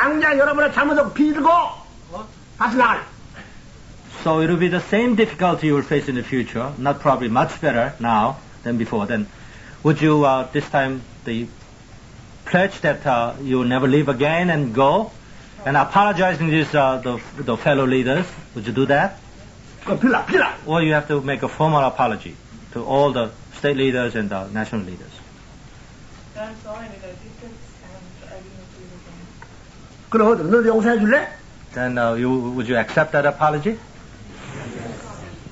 당장 여러분의 잘못을 빌고 다시 나갈. So it will be the same difficulty you will face in the future, not probably much better now than before. Then would you this time pledge that you will never leave again and go and apologizing to the fellow leaders? Would you do that? 빌라. Or you have to make a formal apology to all the state leaders and the national leaders. I'm sorry that I did this and I didn't do it again. 그럼 너 용서해 줄래? Then would you accept that apology?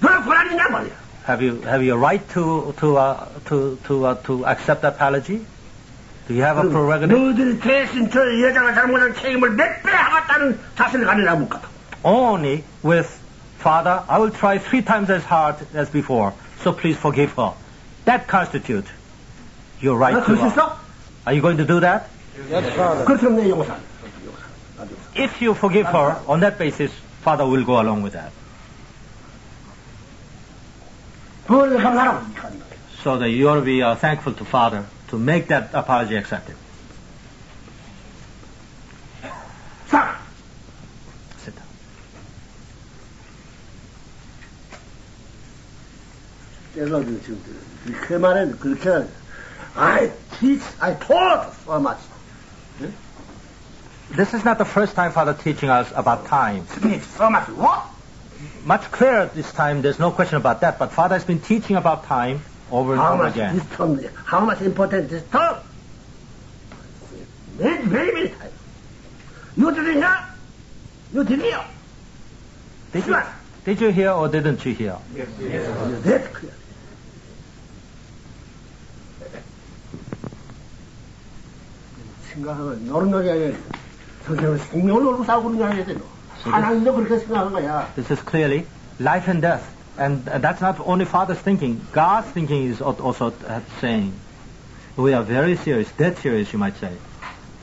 너는 권한이냐 말이야. Have you a right to accept that apology? Do you have a prerogative? 너희들이 대신 저 여자가 잘못한 책임을 몇 배 하겠다는 자신을 가지려고 못 갔다. Only with Father, I will try 3 times as hard as before. So please forgive her. That constitutes your right to. Are you going to do that? Yes, Father. 그렇다면 내 용서. If you forgive her, on that basis, Father will go along with that. So that you ought to be thankful to Father to make that apology accepted. Sit down. 내가 지금 그 말은 그렇게 I taught so much. This is not the first time Father teaching us about time. So much what? Much clearer this time, there's no question about that, but Father has been teaching about time over and over again. How much important this term? Very, very time. You didn't hear? You didn't hear? Did you hear or didn't you hear? Yes. That's clear. 생각하면 노릇노릇 아니야. 선생님은 생명을 놓고 싸우고 그러는 게 아니야. 하나님도 그렇게 생각하는 거야. This is clearly life and death. And that's not only Father's thinking. God's thinking is also saying. We are very serious. Dead serious, you might say.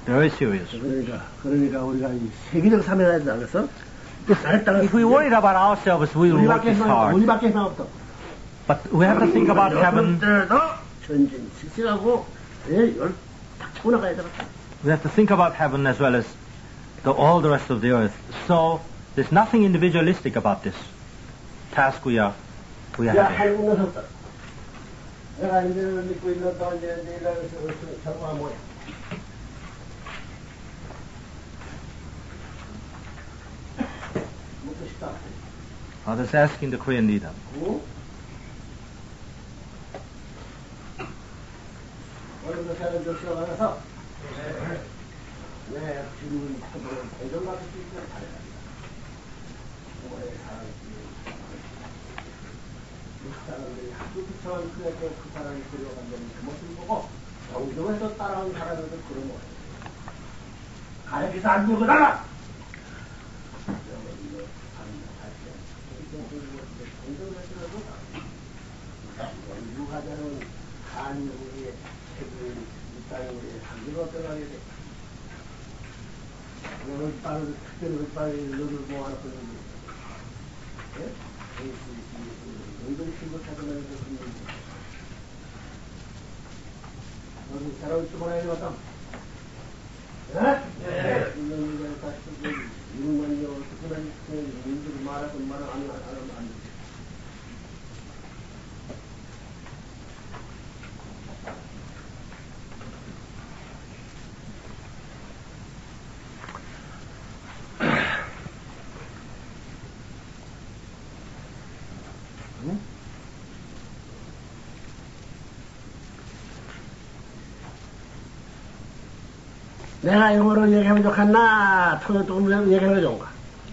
Very serious. 그러니까 우리가 이 세계적 사명을 해야 되겠어? If we worried about ourselves, we will work this hard. 우리밖에 생각 없어. But we have to think about heaven. 전진 실시하고 열 타고 나가야 돼. We have to think about heaven as well as all the rest of the earth. So there's nothing individualistic about this task we are having. 내가 이제 믿고 있는 동안 이제 정말 뭐야? 묻고 싶다. Others asking the Korean leader. 오늘도 사람 좀 들어가서 네, 지금 대전 같은 수 있는 잘해라. 오래 사람들이 하도 비춰한 그 사람이 데려간다는 그 모습을 보고 정정해서 따라온 사람들도 그런 거예요. 가야기서 안 죽어달라! 유가자는 한국의 세계의 이 땅에 한국을 어떠하게 돼? 너를 따르는 특별히 빨리 너를 모아놨거든요. 너희들이 신고하자는 것은 너희 새로운 주문에 왔다. 네? 이놈이 다시 이놈만요. 특별한 민들이 말하던 말을 안 돼. 내가 영어로 얘기하면 좋겠나? 통역도 얘기하면 좋은가?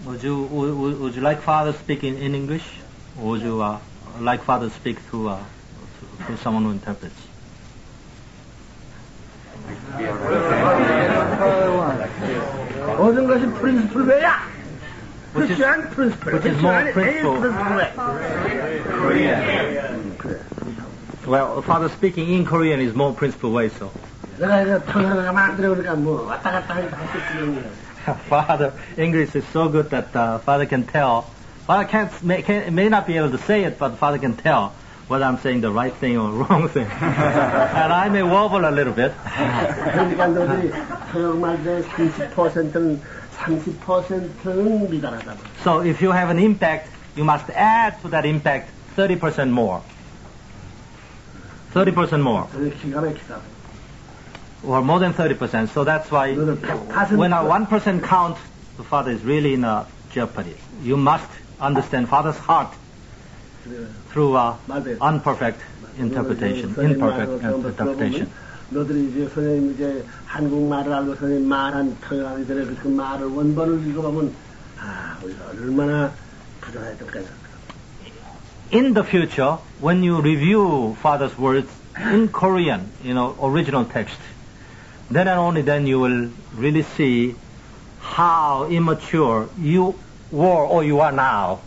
Would you like Father speaking in English, or would you like Father speak through someone who interprets? 모든 것이 프린스플 왜야? 크리스천 프린스플. Which is more principle. Well, Father speaking in Korean is more principal way, so. 내가 이거 통역을 만들어 그러니까 뭐 왔다 갔다 하니까 할 수 있는 거야. Father, English is so good that Father can tell. Father may not be able to say it, but Father can tell whether I'm saying the right thing or wrong thing. And I may wobble a little bit. 그러니까 너들이 한국말의 30%는 미달하다. So if you have an impact, you must add to that impact 30% more. 30% more. 기가 막히다. Or more than 30%. So that's why when a 1% count, the father is really in a jeopardy. You must understand father's heart through imperfect interpretation. 너들이 이제 선생님 이제 한국말을 알고 선생님 말한 표현하기 전에 그 말을 원본을 읽어보면 우리가 얼마나 부족했을까. In the future, when you review father's words in Korean, original text, then and only then you will really see how immature you were or you are now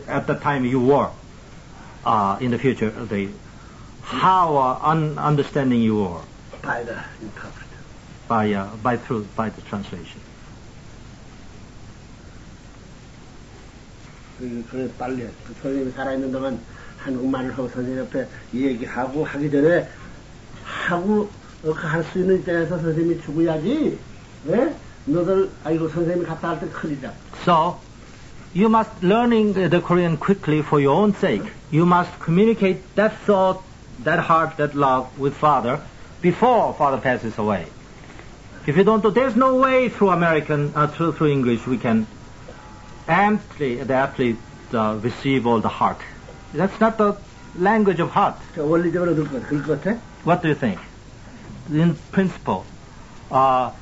at the time you were in the future, how understanding you were by the interpreter, by the translation. 그래 빨리 선생님이 살아있는 동안 한국말을 하고 선생님 옆에 얘기하고 하기 전에 하고 할 수 있는 입장에서 선생님이 죽어야지. 예? 너들 아이고 선생님이 갔다 할 때 큰일이다. So you must learning the Korean quickly for your own sake. You must communicate that thought, that heart, that love with father before father passes away. If you don't do, there's no way through American, through English we can aptly receive all the heart. That's not the language of heart. 원리적으로 그럴 것 같아? What do you think? In principle,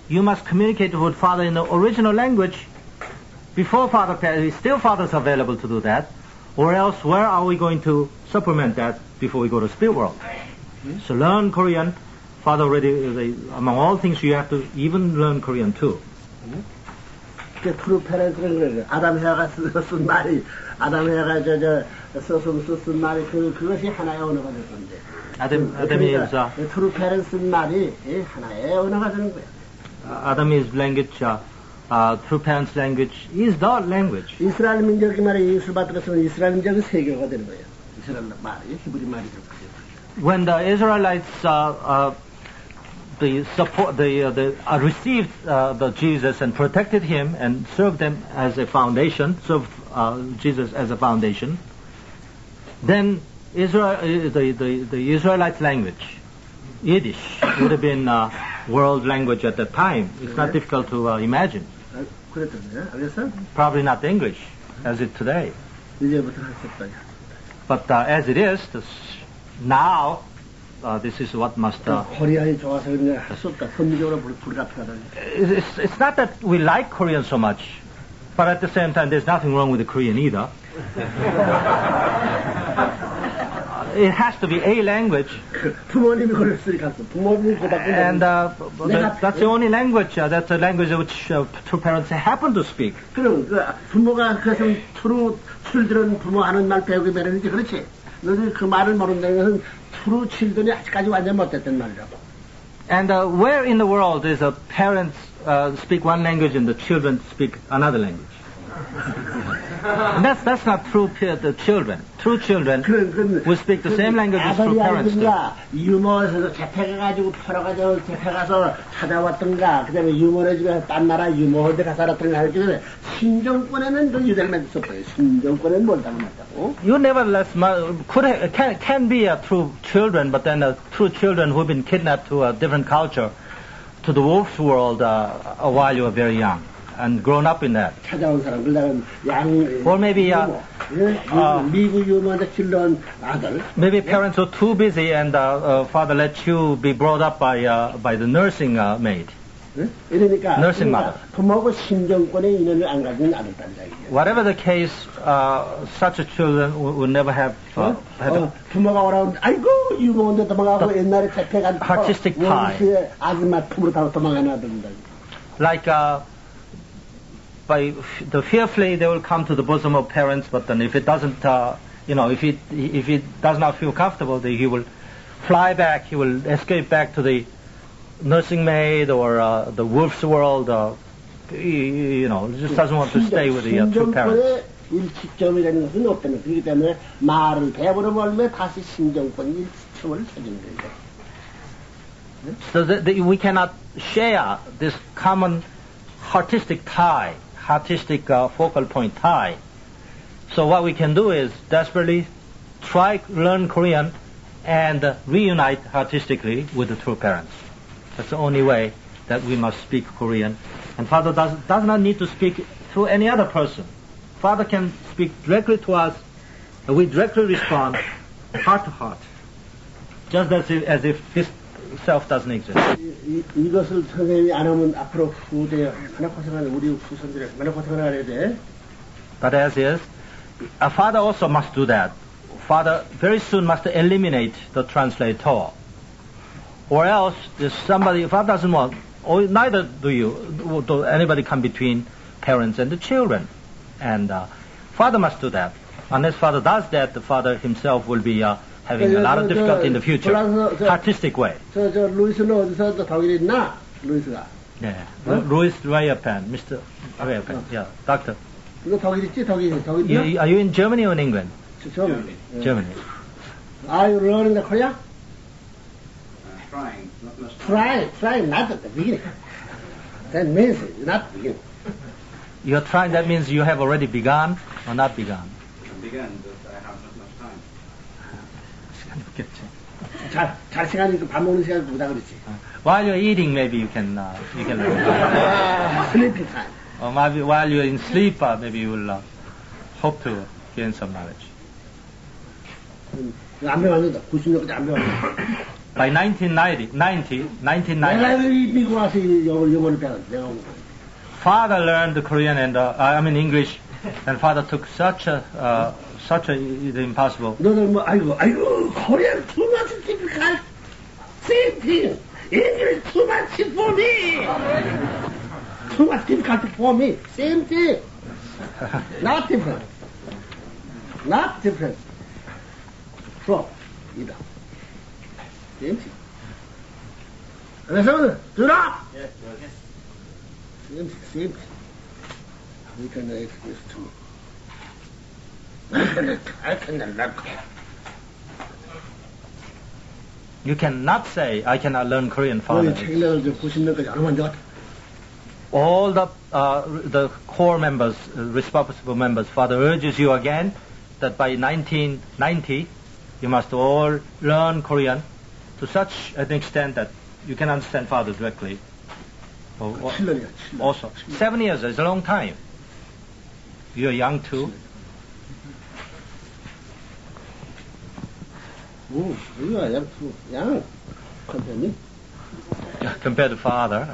you must communicate with father in the original language before father passes. Still father's available to do that. Or else, where are we going to supplement that before we go to spirit world? So learn Korean. Father already, among all things, you have to even learn Korean too. 트루 페렌스는 그래. 아담 헤아가 쓴 말이, 아담 헤아가 쓴 말이 그것이 하나의 언어가 될 건데. Adam이 is 트루 페렌스 말이 하나의 언어가 되는 거야. Adam's language, through parents' language, is the language. 이스라엘 민족이 말이 예수 받들었으면 이스라엘 민족은 세계가 되는 거예요. 이스라엘 말이 히브리 말이 그렇게. When the Israelites received the Jesus and protected him and served them as a foundation, served Jesus as a foundation, then the Israelites' language, Yiddish, would have been world language at that time. It's not difficult to imagine. Probably not English as it today. But as it is, now this is what must. It's not that we like Korean so much, but at the same time, there's nothing wrong with the Korean either. It has to be a language. And that's the only language. That's a language which two parents happen to speak. 그럼 부모가 그것은 true children 부모 하는 말 배우게 되는지 그렇지. 너희 그 말을 모른다는 것은 true children이 아직까지 완전 못됐단 말이라고. And where in the world is a parents speak one language and the children speak another language? And that's not true the children. True children will speak the same language as true parents do. 유머에서 잡혀가지고 풀어가지고 잡혀가서 찾아왔던가 그다음에 유머네 집에 딴 나라 유머한테 가서 살았던가 할 때는 신정권에는 그 유대만 있었어요. 신정권에는 뭘 당했다고? You nevertheless can be a true children, but then true children who've been kidnapped to a different culture, to the wolf's world while you were very young. And grown up in that. 찾아온 사람, 그다음 or maybe 미국 유머한테 길러온 아들. Maybe parents were too busy and father let you be brought up by the nursing maid. 이러니까 nursing mother. 부모하고 신정권의 인연을 안 가진 않았다는 얘기죠. Whatever the case, such a children would never have 부모가 오라고 아이고 유머한테 도망가고 옛날에 잡혀간 artistic tie. 아줌마 품으로 다 도망가나던다. Like by the fearfully they will come to the bosom of parents, but then if it doesn't, if he does not feel comfortable, then he will fly back. He will escape back to the nursing maid or the wolf's world. Just doesn't want to stay with the true parents. 일치점이라는 것은 없다는 거예요. 그렇기 때문에 말을 배워버리면 다시 신경권이 일치점을 찾는 거예요. So that we cannot share this common artistic tie, artistic focal point tie. So what we can do is desperately try learn Korean and reunite artistically with the true parents. That's the only way that we must speak Korean. And Father does not need to speak through any other person. Father can speak directly to us, and we directly respond heart to heart. Just as if this self doesn't exist. 이것을 선생님이 안 하면 앞으로 후대에 얼마나 고생하는 우리 후손들이 얼마나 고생을 해야 돼? But as is, a father also must do that. Father very soon must eliminate the translator. Or else, if father doesn't want, or neither do you, do anybody come between parents and the children. And father must do that. Unless father does that, the father himself will be having a lot of difficulty in the future. Artistic way. 루이스는 어디서 독일에 있나? 루이스가. Yeah. Louis Rayapan, Mr. Rayapan. Yeah, doctor. 이거 독일 있지? 독일이야? Are you in Germany or in England? Germany. Germany. Are you learning the Korean? Trying, not much. Trying, not at the beginning. That means not beginning. You're trying, that means you have already begun or not begun? I began, but I have not much time. 시간이 없겠지. 잘 시간이 밥 먹는 시간이 보다 그렇지. While you're eating, maybe you can learn. Sleeping time. Or maybe while you're in sleep, maybe you will hope to gain some knowledge. 안 배웠는데 90년까지 안 배웠는데. By 1990, 내가 미국 와서 영어를 배웠는데 내가 온 거야. Father learned Korean and English, and father took such a impossible. 너는 뭐 아이고 Korean too much difficult. Same thing. English too much for me. Too much difficult for me. Same thing. Not different. Not different. From either. Same thing. 그래서 들어. Same thing. We can express too. I cannot learn. You cannot say, I cannot learn Korean, Father. All the core members, responsible members, Father urges you again that by 1990, you must all learn Korean to such an extent that you can understand Father directly. Also, 7 years is a long time. You are young too. You are young. Compared to Father,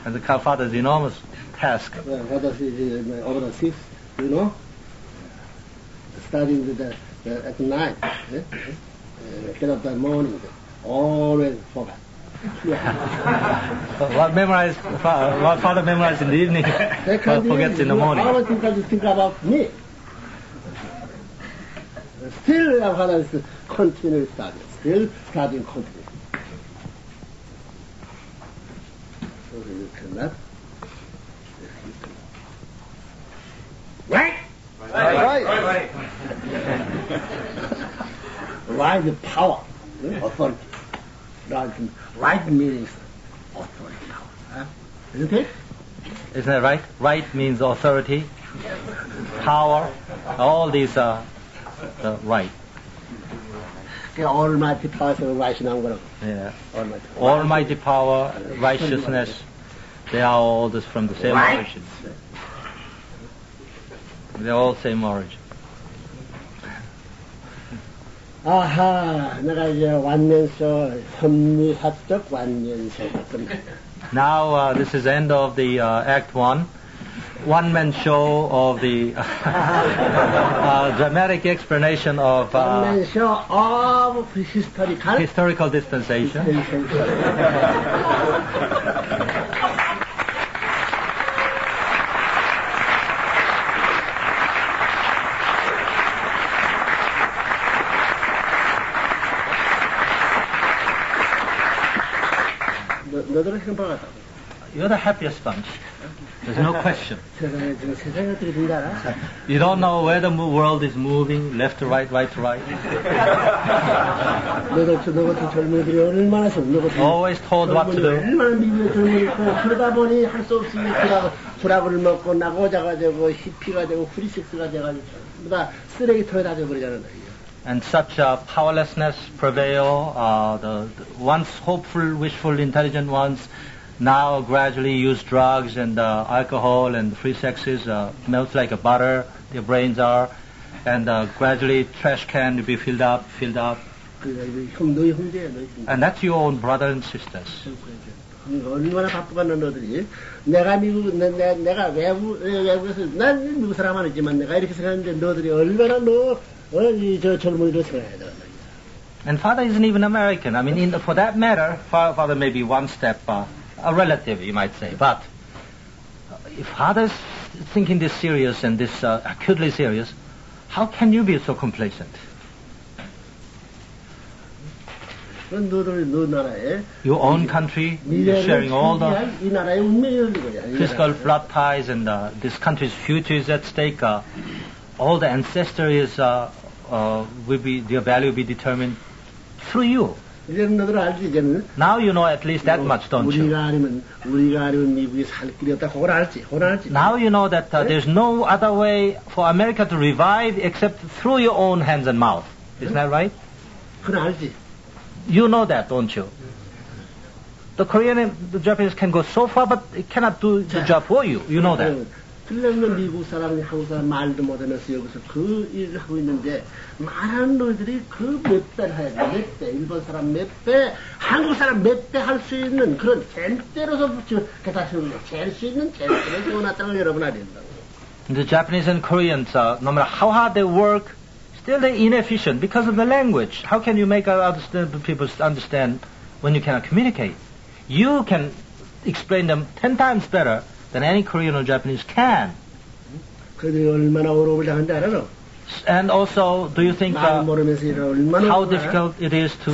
and the Father's enormous task. Father is over the 6, you know, starting at night, get up in the morning, always forgot. What Father memorized in the evening, forgets in the morning. Always think about me. Still, Father is continuing studying. Still studying continuing. So you cannot. Right? Right. Right the power, authority. Right means authority, power. Isn't it? Isn't that right? Right means authority, power, all these are the right. Almighty power, righteousness 나온 거라고. Yeah. Almighty power, righteousness, they are all this from the same origin. They're all same origin. 아하, 내가 이제 완면서 현미사적 완면서 Now this is the end of the Act 1. One-man show of the dramatic explanation of one-man show of historical dispensation. 너들은 행복하다. You're the happiest bunch. There's no question. 세상에 지금 세상이 어떻게 된지 알아? You don't know where the world is moving, left to right, right to right. 너 같은 젊은이들이 얼마나 너 같은 Always told what to do. 얼마나 미국의 젊은이고 그러다 보니 할 수 없이 구락을 먹고 나고자가 되고 히피가 되고 프리섹스가 돼가지고 전부 다 쓰레기통에 다 돼버리잖아. And such powerlessness prevail. The once hopeful, wishful, intelligent ones now gradually use drugs and alcohol and free sexes, melts like a butter, their brains are, and gradually trash can to be filled up. 너희 형제야, 너희 형제. And that's your own brother and sisters. 얼마나 바쁘겠나 너들이. 내가 내가 외국에서 난 미국 사람 아니지만 내가 이렇게 생각하는데 너들이 얼마나 저 젊은이로 생각해야 돼. And father isn't even American. I mean, for that matter, father may be one step a relative, you might say. But if father's thinking this serious and this acutely serious, how can you be so complacent? 너 나라에 Your own country is sharing all the 이 나라의 운명이 열린 거야. physical blood ties, and this country's future is at stake. All the ancestry is their value will be determined through you. 이제는 너들 알지 이제는. Now you know at least that much, don't you? 우리가 아니면 미국에 살 길이 없다. 그걸 알지. Now you know that there's no other way for America to revive except through your own hands and mouth. Isn't that right? 그건 알지. You know that, don't you? The Korean and the Japanese can go so far, but it cannot do the job for you. You know that. 그러면 미국 사람, 한국 사람 말도 못하면서 여기서 그 일을 하고 있는데 많은 너희들이 그 몇 배를 해야 돼. 몇 배. 일본 사람 몇 배, 한국 사람 몇 배 할 수 있는 그런 젠대로서 개다 세우는 거. 잴 수 있는 젠대로 세워놨다는 걸 여러분 알아야 된다고. The Japanese and Koreans, no matter how hard they work, still they're inefficient because of the language. How can you make people understand when you cannot communicate? You can explain them 10 times better than any Korean or Japanese can. 그들이 얼마나 어려움을 당한지 알아? And also, do you think how difficult it is to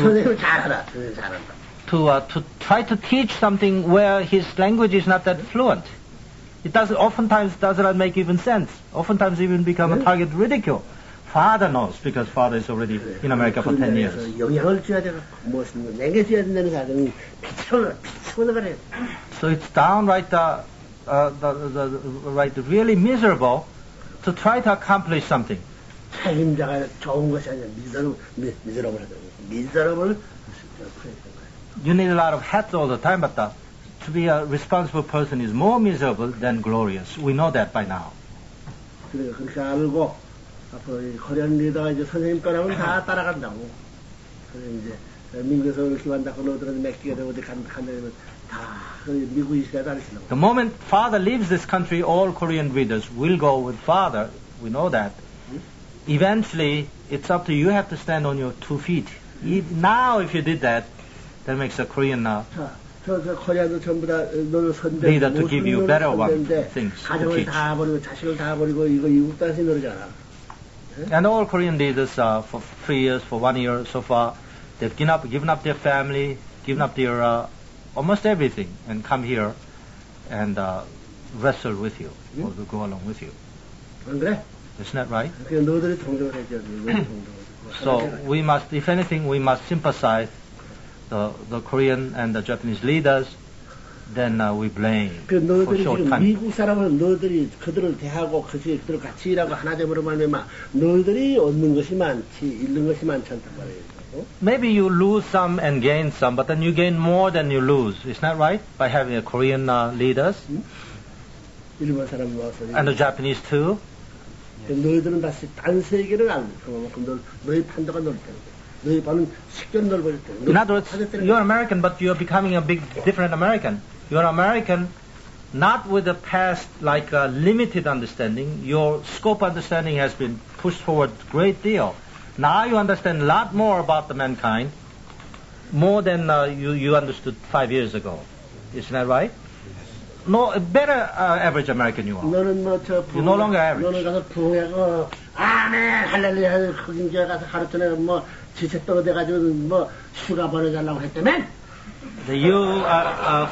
try to teach something where his language is not that fluent? It oftentimes does not make even sense. Oftentimes even become a target of ridicule. Father knows because father is already in America for 10 years. 영향을 줘야 돼. 무엇을 내게 줘야 된다는 사람은 비추어나 그래. So it's downright really miserable to try to accomplish something. 책임자가 좋은 것이 아니라 미serable. You need a lot of hats all the time, but to be a responsible person is more miserable than glorious. We know that by now. 그래 그렇게 알고 앞으로 코리안 리더가 이제 선생님 거라면 다 따라간다고. 그래 이제 민교에서 이렇게 간다고 너들은 몇 개가 되고 어디 간다면 다 미국이 시대에 다르시려고. The moment father leaves this country, all Korean readers will go with father. We know that. Eventually, it's up to you. You have to stand on your 2 feet. Now, if you did that, that makes a Korean 코리아도 전부 다 너는 선대 leader to give you better things to 가정을 teach. 다 버리고 자식을 다 버리고 이거 이국 다시 노래잖아. And all Korean leaders, for 3 years, for 1 year so far, they've given up their family, given up their almost everything, and come here and wrestle with you, or to go along with you. 안 그래? Isn't that right? 너희들이 동정을 해줘야 돼. So we must, if anything, we must sympathize the Korean and the Japanese leaders. Then we blame for 너희들이 지금 shortcoming. 미국 사람은 너희들이 그들을 대하고 그들을 같이 일하고 하나 되므로 말미암아 너희들이 얻는 것이 많지 잃는 것이 많지 않단 말이에요. Maybe you lose some and gain some, but then you gain more than you lose. Isn't that right? By having a Korean leaders 일본 사람 와서 and the Japanese too. 너희들은 다시 딴 세계를 알고 그만큼 너희 판도가 넓을 텐데 너희 반은 식견 넓을 텐데. In other words, you're American, but you're becoming a big different American. You're American, not with the past like a limited understanding. Your scope understanding has been pushed forward a great deal. Now you understand a lot more about the mankind, more than you understood 5 years ago. Isn't that right? No, a better average American you are. 너는 You're no longer average. 너는 가서 부흥하고 아멘 할렐루야 흑인교회 가서 하루 전에 지체 떨어져가지고 휴가 보내달라고 했다면. You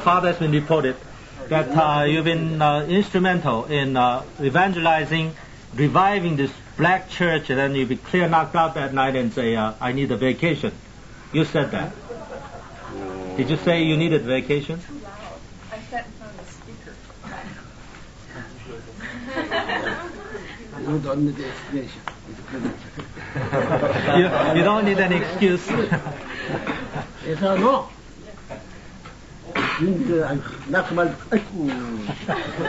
father has been reported that you've been instrumental in evangelizing, reviving this black church, and then you'd be clear knocked out that night and say, I need a vacation. You said that. Did you say you needed vacation? I sat in front of the speaker. You don't need explanation. You don't need an excuse. 그래서 나 그 말, 아이고,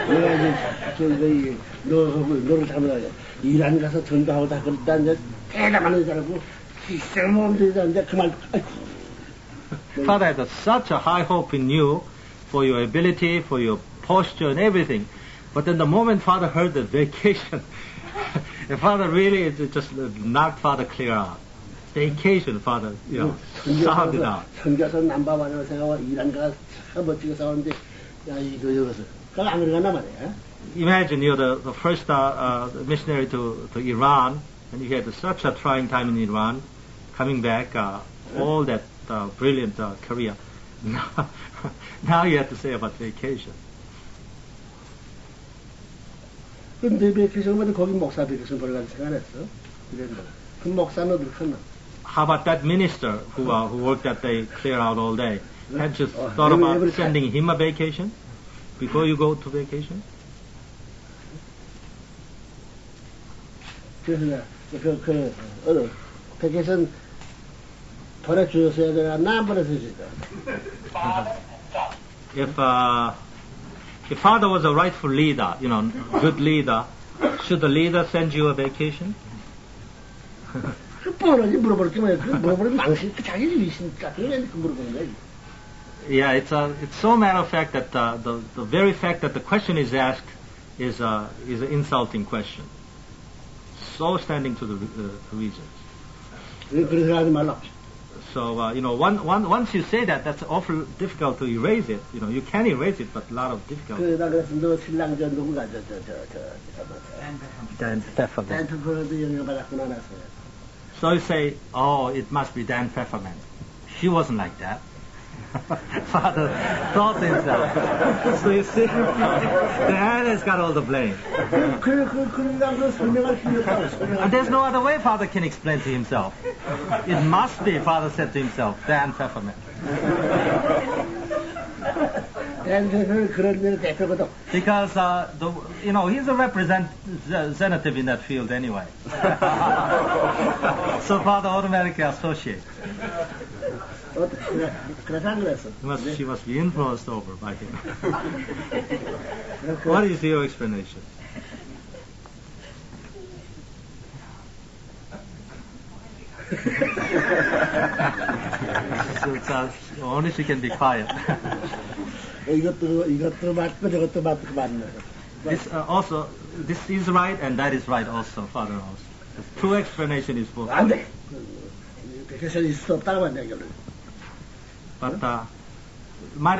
내가 이제, 너를 잘못하게, 이란 가서 전도하고 다 그랬다, 이제, 대담하는 사람고, 쓸모없는 그 말, 아이고. Father had such a high hope in you for your ability, for your posture and everything. But then the moment Father heard the vacation, the Father really it just knocked Father clear out. Vacation, Father, sounded out. 선교사 남바만을 생각하고 이란 가서 참 멋지게 싸웠는데, 야, 이것을. 그걸 안 그러나 말이야. Imagine you're the first missionary to Iran, and you had such a trying time in Iran, coming back, all that brilliant career. Now you have to say about vacation. 근데 베이케이션보다 거기 목사 베이케이션 보러 가서 생각했어. 그랬는데 그 목사는 어디 갔나? How about that minister who worked that day, clear out all day? Had you thought about sending him a vacation before you go to vacation? 그래서 베이케이션 보내주셨어야 되나? 안 보내주셨다. If Father was a rightful leader, good leader, should the leader send you a vacation? 뻔하지 물어볼 게 뭐야? 물어보면 망신 자기 일이니까 그래 물어보는 거야. Yeah, it's so matter of fact that the very fact that the question is asked is an insulting question. So standing to the reasons. 그래서 하지 말라. So once you say that, that's awful difficult to erase it. You can erase it, but a lot of difficulty. 그러다 그래서 너 신랑 저 누구가 Dan Pfefferman. 댄트퍼도 영향 받았구나 나서. So you say, oh, it must be Dan Pfefferman. She wasn't like that. Father thought himself. So you see, Dan has got all the blame. And there's no other way Father can explain to himself. It must be, Father said to himself, Dan Pfefferman. Because he's a representative in that field anyway. So Father automatically associates. She must be influenced over by him. What is your explanation? So only she can be quiet. 이것도 맞고 저것도 맞고 맞네. This is right and that is right also, Father also. The true explanation is both. 안 돼. 그래서 있을 수 없다고 한다 이거를. But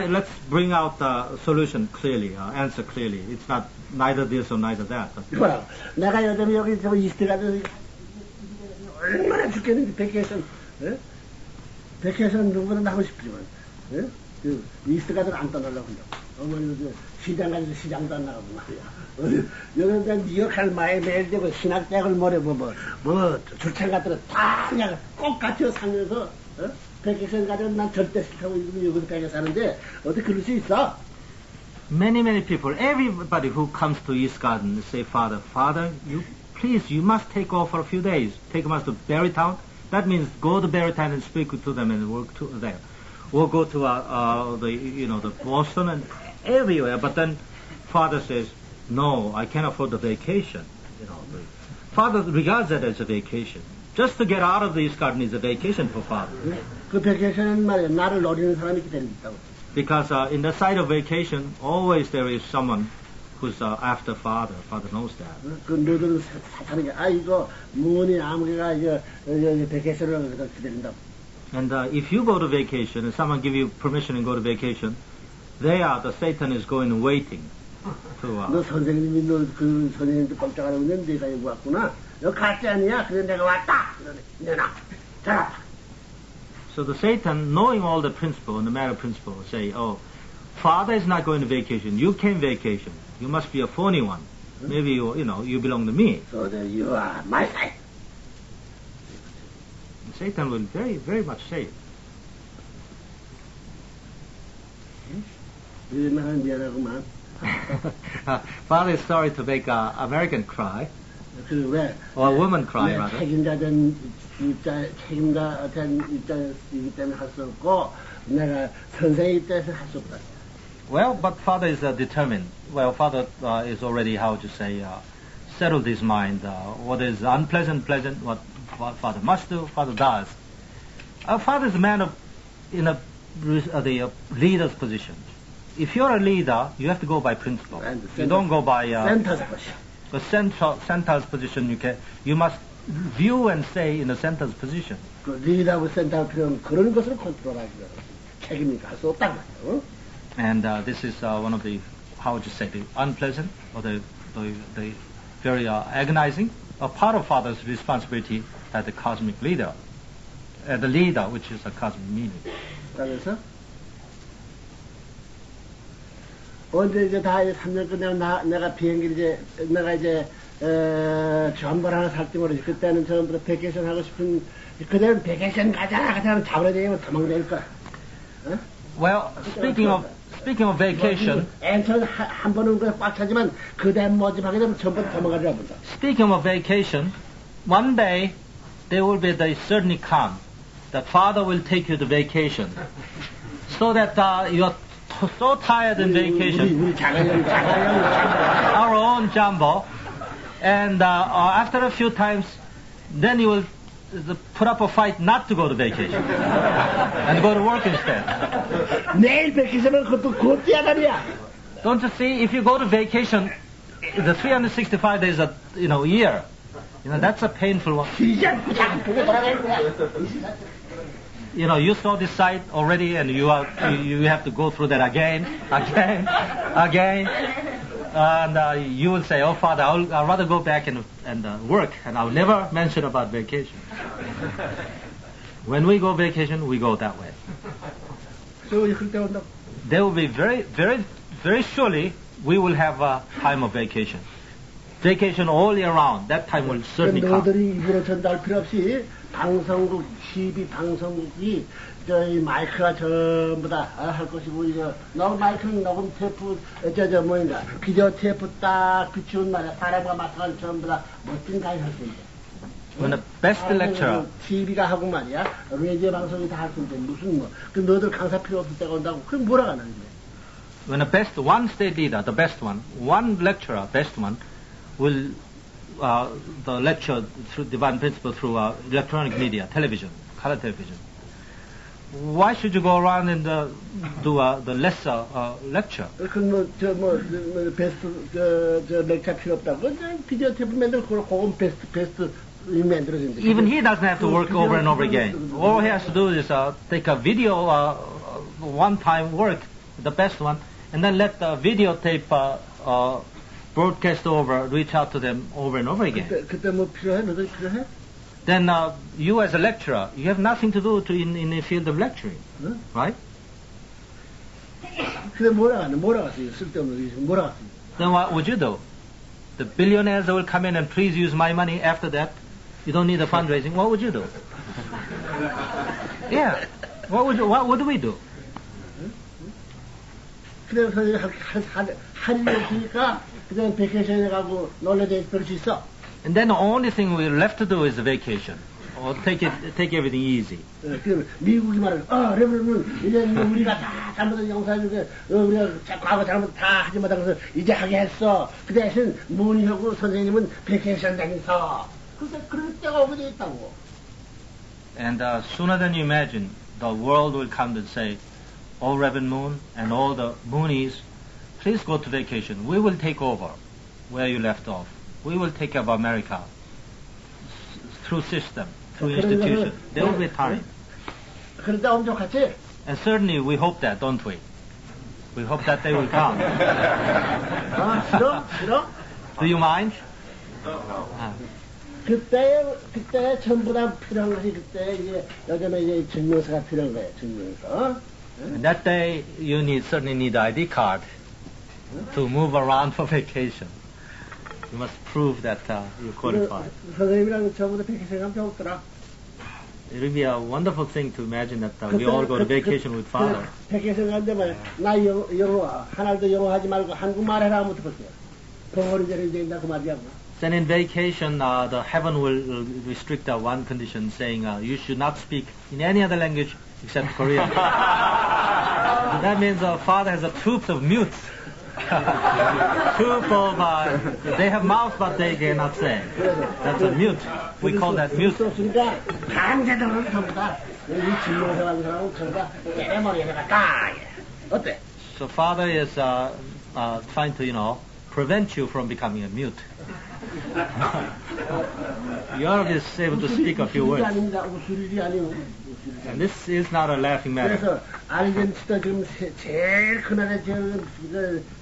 let's bring out the solution clearly, answer clearly. It's not neither this or neither that. 봐, 내가 요즘 여기 저 이스트 가서 얼마나 죽겠는데 베케이션, 베케이션 누구는 하고 싶지만, 그 이스트 가서 안 떠나려고 한다. 어머니도 시장 가서 시장도 안 나가고 말이야. 여기는 뉴욕 할 매일 되고 신학대학을 뭐 출장 같은 거다 그냥 꼭 같이 살면서. 베케이션 가면 난 절대 싫다고 여기서 베개 사는데 어떻게 그럴 수 있어? Many people, everybody who comes to East Garden say, Father, you must take off for a few days. Take us to Barrytown. That means go to Barrytown and speak to them and work there. Or go to the Boston and everywhere. But then Father says, no, I can't afford the vacation. Father regards that as a vacation. Just to get out of the East Garden is a vacation for Father. 그 베케이션은 말이야 나를 노리는 사람이 기다린다고. Because in the side of vacation, always there is someone who's after Father. Father knows that. 그 너들은 사는 게 이거 문이 아무개가 이거 베케이션을 기다린다고. And if you go to vacation and someone give you permission and go to vacation, the Satan is going and waiting to. 너 선생님이 그 선생님도 깜짝 안 하는데 내가 여기 왔구나. 너 가짜 아니야? 그래 내가 왔다. 내놔. 자. So the Satan, knowing all the principle and the matter principle, say, oh, father is not going to vacation. You came vacation. You must be a phony one. Maybe you belong to me. So that you are my side. Satan will very, very much say it. 이러면 미안하구만. Father is sorry to make an American cry, 그 왜? or a woman cry, rather. 책임자된 책임자된 입장이기 때문에 할 수 없고 내가 선생이기 때문에 할 수 없다. Well, but father is determined. Well, father is already, how to say, settled his mind. What is unpleasant, pleasant, what father must do, father does. Father is a man in the leader's position. If you're a leader, you have to go by principle. You don't go by the center's position. You must view and stay in the center's position. 그 리더하고 센터 필요한 그런 것을 컨트롤하기 책임이 갈 수 없다는 거죠. And this is one of the, how would you say, the unpleasant or the very agonizing, a part of father's responsibility as the cosmic leader, the leader, which is a cosmic meaning. 그래서 언제 이제 다 3년 끝내고 내가 비행기 내가 전벌 하나 살지 모르지. 그때는 전부 다 베케이션 하고 싶은, 그때는 베케이션 가자 하면 잡아내면 도망낼 거야. 어? Well, speaking of vacation. 엔천 한 번은 그래 꽉 차지만 그대 모집하게 되면 전부 도망가려고 본다. Speaking of vacation, one day there will be the certainly come that father will take you to vacation, so that you are so tired in vacation. 우리 자가용. Our own jumbo, and after a few times, then you will put up a fight not to go to vacation and go to work instead. 내일 베케이션은 그것도 곧이야 말이야. Don't you see? If you go to vacation, the 365 days a year, that's a painful one. You saw this site already, and you have to go through that again, and you will say, "Oh, Father, I'd rather go back and work, and I'll never mention about vacation." When we go vacation, we go that way. There will be very, very, very surely we will have a time of vacation. Vacation all year round. That time will certainly come. 너희들이 입으로 전달 필요 없이 방송국, TV 방송국이 저희 마이크가 전부 다 할 것이고, 너 마이크는 녹음 테이프, 비디오 테이프 딱 비추는 말이야. 사람과 마찬가지 전부 다 멋진 강의 할 수 있대. When the best lecturer, TV가 하고 말이야, 라디오 방송이 다 할 수 있는데 무슨 그 너희들 강사 필요 없을 때가 온다고 그럼 뭐라 하는 거야? When the best one state leader, the best one lecturer, best one, will the lecture through divine principle through electronic media, television, color television. Why should you go around and do the lesser lecture? 베스트 lecture 필요 없다고 비디오 테이프 만들고 그건 베스트 만들어진대. Even he doesn't have to work over and over again. All he has to do is take a video, one-time work, the best one, and then let the videotape broadcast over, reach out to them over and over again. 그때 뭐 필요해? 너들 필요해? Then you as a lecturer, you have nothing to do in the field of lecturing, right? 근데 뭐라 갔어요? 쓸데없는 뭐라 갔어요? Then what would you do? The billionaires will come in and please use my money. After that, you don't need the fundraising. What would you do? Yeah. What do we do? 그래서 할 일 없으니까 그냥 베케이션에 가고 놀러다닐 수 있어. And then the only thing we're left to do is a vacation, or take everything easy. 그럼 미국이 말하는 레벨은 이제 우리가 다 잘못된 영사인데 우리가 과거 잘못 다 하지 못하면서 이제 하게 했어. 그 대신 문희하고 선생님은 베케이션 다니서 그럴 때가 어디 있다고. And sooner than you imagine, the world will come to say, "Oh, Reverend Moon and all the Moonies, please go to vacation. We will take over where you left off. We will take care of America through system, through institution." There will be time. 그런데 엄청 같이. And certainly we hope that, don't we? We hope that they will come. 싫어? Do you mind? 그때 전부 다 필요한 것이 그때 이제 요즘에 이제 증명서가 필요한 거예요. 증명서. And that day, you certainly need ID card to move around for vacation. You must prove that you qualify. 선생님이랑 저보다 백해생 가면 좋더라. It would be a wonderful thing to imagine that we all go to vacation with father. 백해생 간데 말이야. 나 영어 하나도 영어 하지 말고 한국말 해라 하면 어떡하세요? 벙어리 저리 된다 그 말이야. Then in vacation, the heaven will restrict one condition, saying you should not speak in any other language except Korean. That means father has a troop of mutes. Troop of, they have mouth but they cannot say. That's a mute. We call that mute. 그러니까 강제적으로 전부 다 이 진로에 가는 사람은 전부 다 때려머리에 내가 어때? So father is trying to, prevent you from becoming a mute. You are able to speak a few words. And this is not a laughing matter. 그래서 아르헨티나 지금 제일 큰 나라에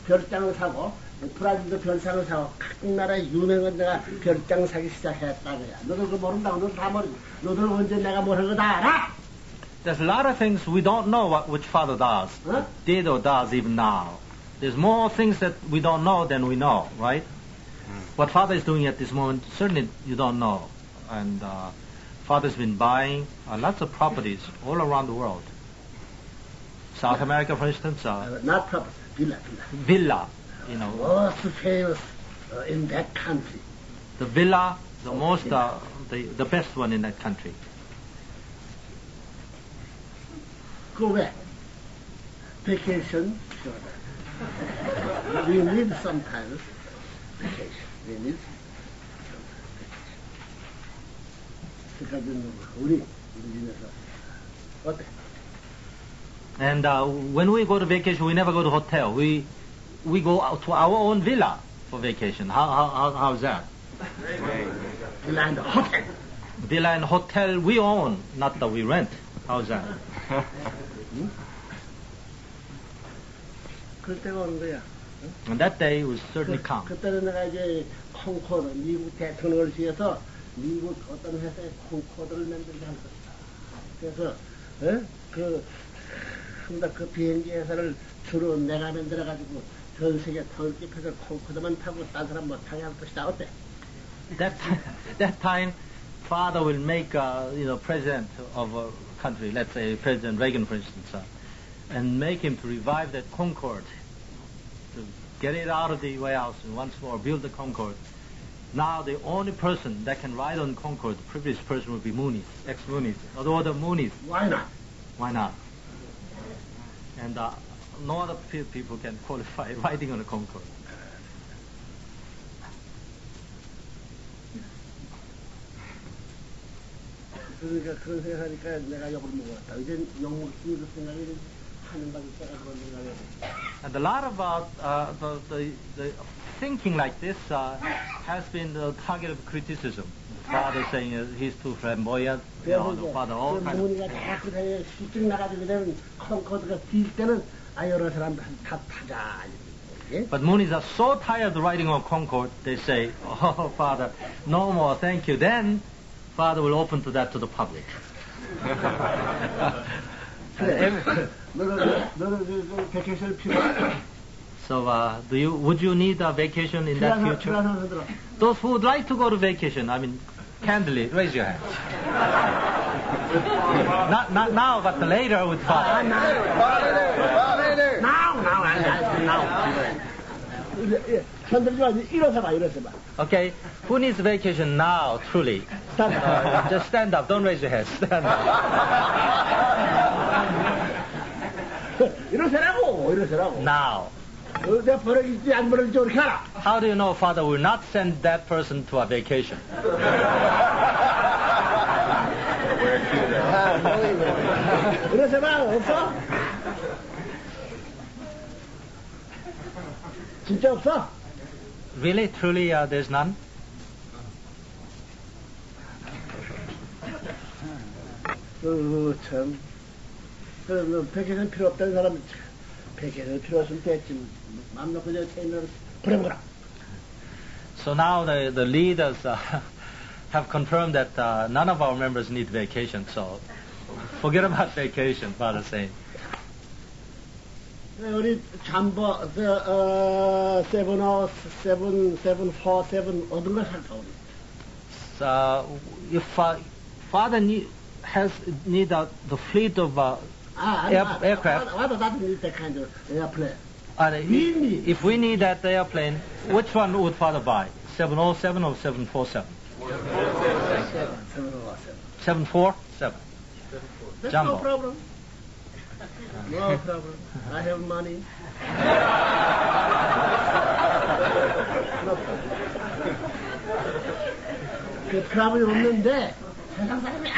별장을 사고 브라질도 별장을 사고 각 나라에 유명한 데가 별장 사기 시작했다 그야. 너들 그거 모른다고 너들 다 모르. 너들 언제 내가 뭘 한 거 다 알아? There's a lot of things we don't know which father does, did or does even now. There's more things that we don't know than we know, right? What father is doing at this moment, certainly you don't know. And father's been buying lots of properties all around the world. South America, for instance. Not property, villa. Villa, Most famous in that country. The villa, the most, the best one in that country. Go back. Vacation. We need sometimes vacation. We need vacation. 우리 집에서 어때? And when we go to vacation, we never go to hotel. We go out to our own villa for vacation. How's that? Villa and hotel. Villa and hotel we own, not that we rent. How's that? 그럴 때가 오는 거야. And that day was certainly come. 그때는 내가 이제 콩코드, 미국 대통령을 지어서 미국 어떤 회사에 콩코드를 만들게 할 것이다. 그래서 그 비행기 회사를 주로 내가 만들어가지고 전 세계 턴 깁해서 콩코드만 타고 딴 사람 못 타게 할 것이다. 어때? That time, father will make president of a country, let's say President Reagan, for instance, and make him to revive that Concorde, to get it out of the warehouse and once more build the Concorde. Now the only person that can ride on Concorde, the privileged person, would be Moonies, ex-Moonies, or the Moonies. Why not? Why not? And no other people can qualify riding on a Concorde. 그러니까 그런 생각하니까 내가 욕을 먹었다. 이제 욕 먹기 생각이 하는 방이 때가 그런 생각이. And a lot of the thinking like this has been the target of criticism. The father saying he's too flamboyant. The father all kinds. 부모님이 자꾸 실증 나가지고 되면 콩코드가 뛸 때는 여러 사람 다 타자. But Moonies are so tired of riding on Concorde, they say, "Oh, father, no more, thank you." Then father will open to the public. 너는 vacation 필요해? So, would you need a vacation in that future? Those who would like to go to vacation, candidly, raise your hand. Not now, but later with father. Now. 흔들지 마. 일어서 봐. Okay, who needs vacation now, truly? Just stand up, don't raise your head. Stand up. 이러세라고. Now. 내가 버려질지 안 버려질지 어떻게 알아? How do you know father will not send that person to a vacation? 이러세라 없어? 진짜 없어? Really, truly, there's none? 참. 그럼 백해는 필요 없다는 사람, 백해는 필요 없으면 됐지. 맘 놓고 저 체인을 보내보라. So now the leaders have confirmed that none of our members need vacation, so forget about vacation, Father saying. 우리 잠버, 747 얻은 걸 살까, 우리. So, if father has need the fleet of aircraft, Father doesn't need that kind of airplane. we need. If we need that airplane, which one would father buy? 707 or 747? 747. That's Jumbo. no problem. No problem. I have money. No problem. 그 트러블이 없는데 세상 사람이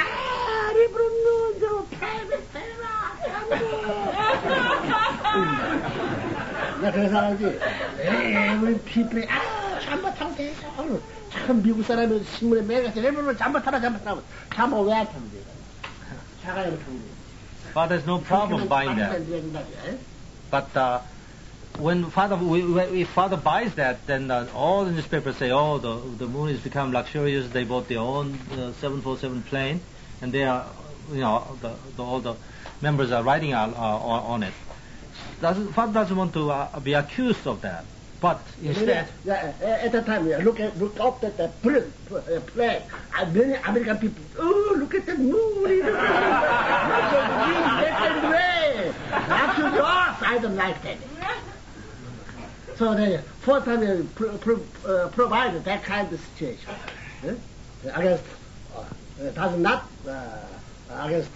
리브론 저 프라이빗 나 그래서 하지 우리 피플이 잠바 타고 대서 참 미국 사람이 신문에 매일 리브론 잠바 타라 잠바 왜 안 타면 돼 차가 이렇게 타면 돼 Father has no problem buying that. But if father buys that, then all the newspapers say, oh, the moon has become luxurious. They bought their own 747 plane, and they are, all the members are writing on it. Father doesn't want to be accused of that. But instead, at that time, look up at the plane. Many American people, oh, look at the moon. That's yours. I don't like that. So they first time provide that kind of situation against does not against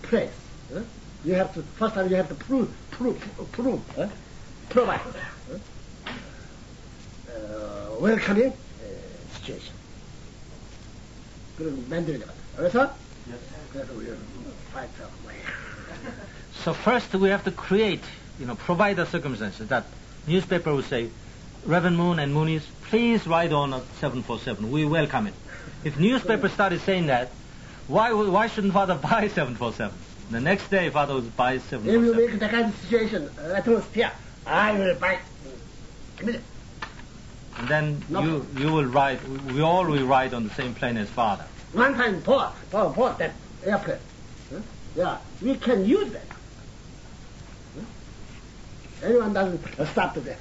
praise. You have to first time you have to prove. Provide welcoming situation. 그런 만들어야 돼. 그래서 그래서 우리는 fight. So first we have to create, provide the circumstances that newspaper will say, Reverend Moon and Moonies, please write on a 747. We welcome it. If newspaper started saying that, why shouldn't father buy 747? The next day father would buy 747. If you make that kind of situation, atmosphere, I will buy. And then you will ride, we all will ride on the same plane as father. One time bought that airplane. Yeah, we can use that. Anyone doesn't stop from the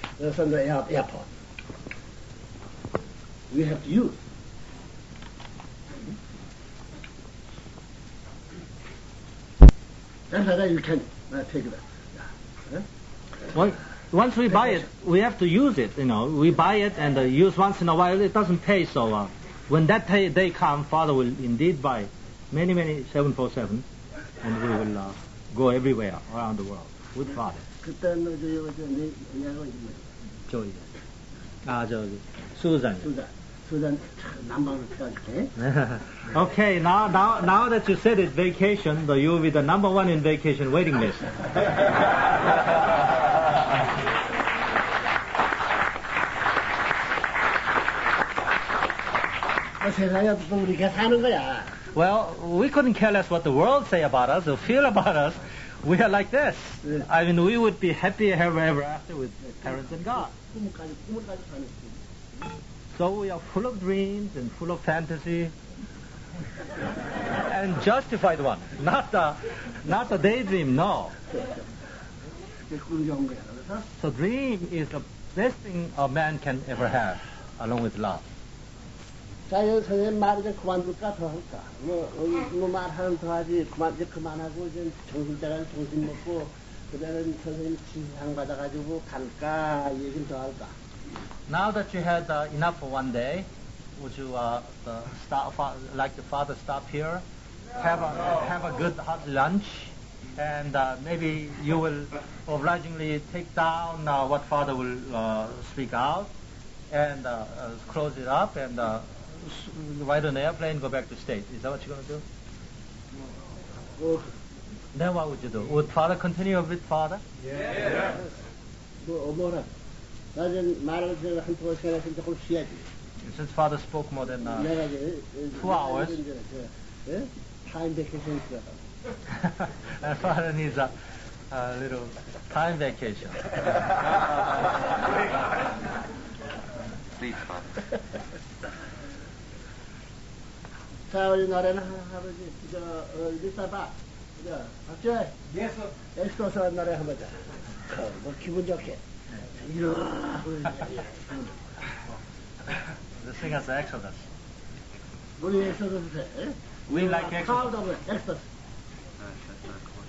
airport. We have to use. That's why you can take that. Well, once we buy it, we have to use it. We buy it and use once in a while. It doesn't pay. So when that day comes, father will indeed buy many 747, and we will go everywhere around the world with father. Susan, 남방을 펴줄게. Okay, now that you said it, vacation, you will be the number one in vacation waiting list. 세상에 또 우리가 사는 거야. Well, we couldn't care less what the world say about us or feel about us. We are like this. I mean, we would be happy ever after with parents and God. So we are full of dreams and full of fantasy, and justified one, not the daydream. No. So dream is the best thing a man can ever have, along with love. 자, 선생님 말 이제 그만둘까 더 할까? 뭐 말하면 더 하지. 그만하고 이제 정신대란 정신 먹고 그다음에 선생님 지상 받아가지고 갈까 얘기를 더 할까? Now that you had enough for one day, would you like the father stop here, have a good hot lunch, and maybe you will obligingly take down what father will speak out, and close it up, and ride an airplane, go back to state. Is that what you're going to do? Then what would you do? Would father continue with father? Yes. 뭐라? 나는 말을 한두 시간 했으면 조금 쉬어야지. Since father spoke more than 2 hours. Time vacation. And father needs a little time vacation. Please, father. 자, 우리 노래는 할아버지, 리사봐. 자, 박재. Yes, 엑스터스 나래 한번 자. 뭐 기분 좋게. 이런. The singers are Exodus. 우리 엑스터스 해. We like Exodus. 카운트하고 엑스터스. That's not cool.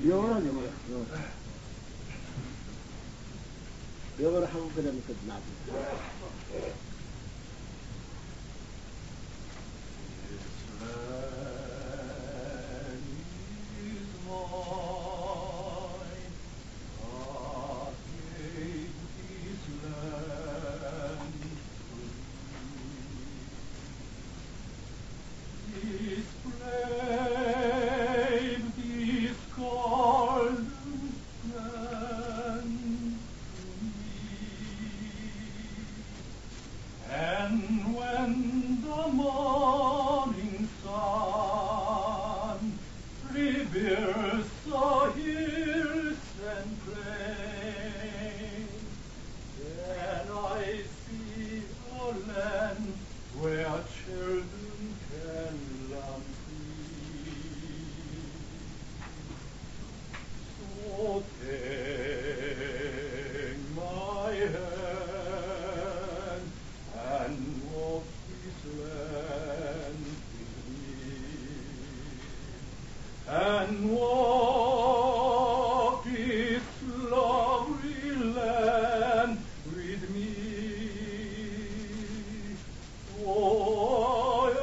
영어는 영어야. 영어를 하고 그다음에 그 나중에. And when the morning sun reveals the hills and plains, then I see a land where children can run free. So take my hand and walk this land with me, and walk this lovely land with me. Oh, I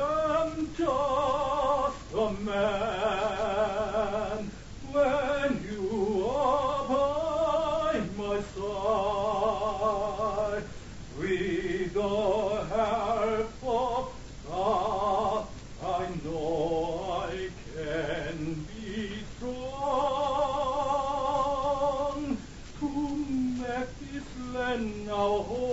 am just a man when you are by my side. With the help of God, I know I can be strong to make this land our home.